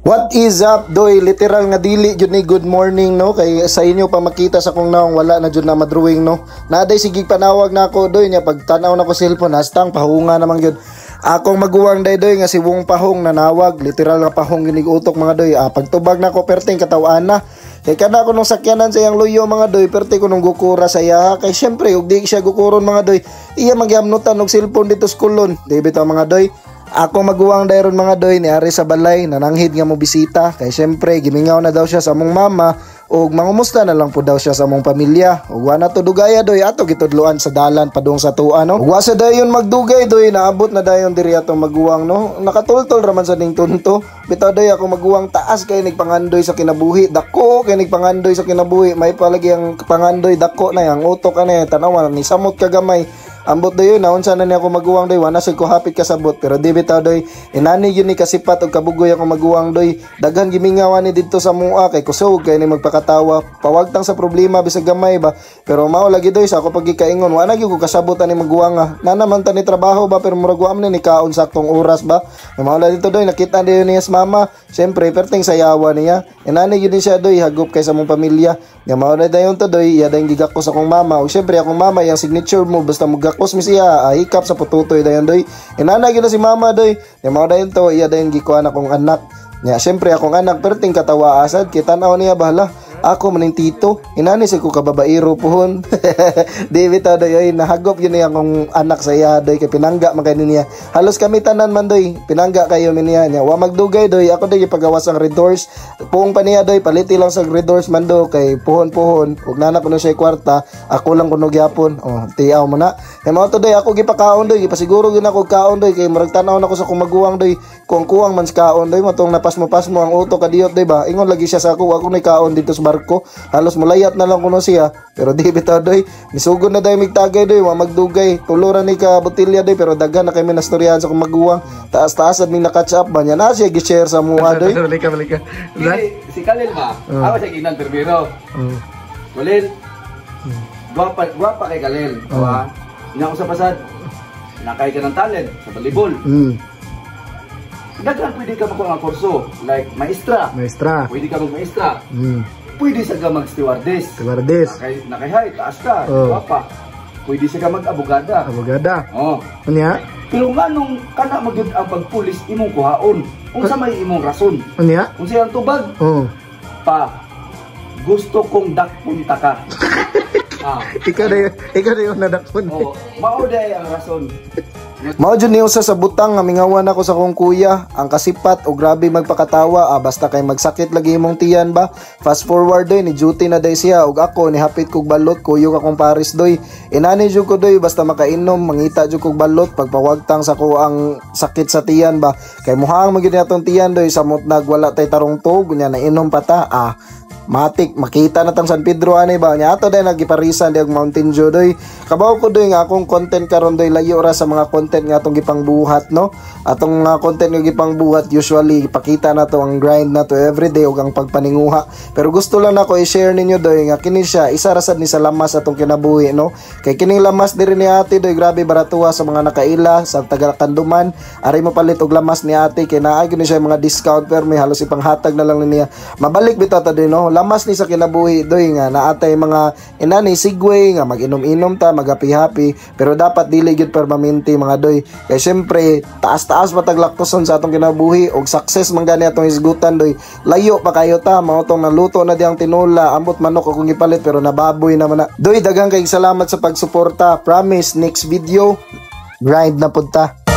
What is up, doy? Literal nga dili jud ni good morning, no? Kay sa inyo pa makita sa kung naong wala na jud na madrawing, no? Naday sige panawag na ako, doy, nya pag tanaw na ko cellphone, hastang pahunga naman jud. Akong maguwang day, doy, nga si Wong Pahong nanawag, literal nga pahong ginig utok mga doy. Pagtubag na ko perting katawan na. Kay kada ko nung sakyanan sa iyang luyo mga doy, perti ko nung gukura sa iya. Kay syempre, ug di siya gukuron mga doy. Iya magyamnutan og cellphone dito sa kulon. Di bitaw mga doy. Ako maguwang dayron mga doy ni ari sa balay nananghid nga mo bisita kay syempre gimingaw na daw siya sa among mama ug mangumusta na lang po daw siya sa among pamilya ug wala to dugaya doy ato gitudloan sa dalan padung sa tuwa no ug wa sa dayon magdugay doy naabot na dayon diri atong maguwang no nakatultol raman sa ning tunto bitaw doy ako maguwang taas kay nagpangandoy sa kinabuhi dako kay nagpangandoy sa kinabuhi may palagi ang pangandoy dako na yang utok ani tanawan ni samot kagamay. Ambot doy naunsa na ni ako maguwang doy wala sig ko hapit kasabot pero di bitaw doy inani yun ni kasipat og kabugoy ako maguwang doy daghan gimingawan ni didto sa mua kay kusog kay ni magpakatawa pawagtang sa problema bisag gamay ba pero mao lagi doy sa ako pagikaingon wala gyud ko kasabot ani maguwang na naman ta ni trabaho ba pero murag wa man ni kaon saktong oras ba mao la dito doy nakita din niya sa mama syempre perting sayawa niya inani yun siya doy hagop kay sa mong pamilya nga mao na dayon to doy iya dayon gigakos akong mama ug syempre akong mama yang signature mo basta mugakos mi siya hikap sa pututoy dayon doy inana gyud si mama doy nga mao dayon to iya dayon gikuan akong anak nya syempre akong anak perting katawa asad kita-naw niya bahala ako maning tito inani sa ko kababairo pohon di bitaw doy nahagop yun niya akong anak sa iya doy kay pinangga man kay niya halos kami tanan man doy pinangga kayo niya nya wa magdugay doy ako doy pagawas ang red doors puong pa niya doy paliti lang sa red doors man do kay pohon ug nana kuno siya kwarta ako lang kuno gyapon tiaw mo na kay mao to doy ako gipakaon doy gipasiguro gyud ako kaon doy kay murag tan-aw nako sa kumaguwang doy kung kuwang man sa kaon doy matong napasmo ang utok kadiyot doy ba ingon lagi siya sa ako nay kaon dito sa barko halos mulayat na lang kuno siya pero di bitaw doy misugod na day migtagay doy wa magdugay tuloran ni ka botilya doy pero daghan na kay minastoryahan sa kumaguwang taas ning na-catch up ba nya na siya gi-share sa muha doy balika si Kalil ba ako siya ginan perbiro Kalil guwapa kay Kalil wa nya usa pasad nakay ka ng talent sa volleyball daghan pwede ka makuha nga kurso like maestra pwede ka mag-maestra pwede sa ka mag-stewardess nakay taas ka guwapa pwede sa ka mag-abogada unya pero nganong kana magyud ang pagpulis imong kuhaon unsa may imong rason unya unsa ang tubag pa gusto kong dakpunta ka ikaw na yung nadakpon mao day ang rason mao jud ni usa sa butang nga mingawan ako sa kong kuya ang kasipat o grabe magpakatawa basta kay magsakit lagi imong tiyan ba fast forward doy ni duty na day siya ug ako ni hapit kog balot kuyog akong pares doy inani jud ko doy basta makainom mangita jud kog balot pagpawagtang sa ko ang sakit sa tiyan ba kay muhang magyud atong tiyan doy samot nagwala tay tarong tug nya nainom pa ta matik makita na tang San Pedro ani ba nya ato day nagiparisan di og Mountain Dew doy kabaw ko doy nga akong content karon doy layo ra sa mga content nga atong gipangbuhat no atong content nga gipangbuhat usually ipakita na to ang grind na to everyday ug ang pagpaninguha pero gusto lang nako i-share ninyo doy nga kini siya isa ra sad ni sa lamas atong kinabuhi no kay kining lamas diri ni ate doy grabe baratuwa sa mga nakaila sa taga Kanduman ari mo palit og lamas ni ate kay naay gini siya mga discount pero may halos ipanghatag na lang niya mabalik bitaw ta doy no lamas ni sa kinabuhi doy nga naatay mga inani sigway nga mag-inom-inom ta mag-happy-happy pero dapat dili gyud permanente mga doy kay syempre taas matag laktoson sa atong kinabuhi og success man gani atong isgutan doy layo pa kayo ta mao tong naluto na diyang tinula ambot manok akong gipalit pero nababoy naman na doy daghang kay salamat sa pagsuporta promise next video grind na pud ta.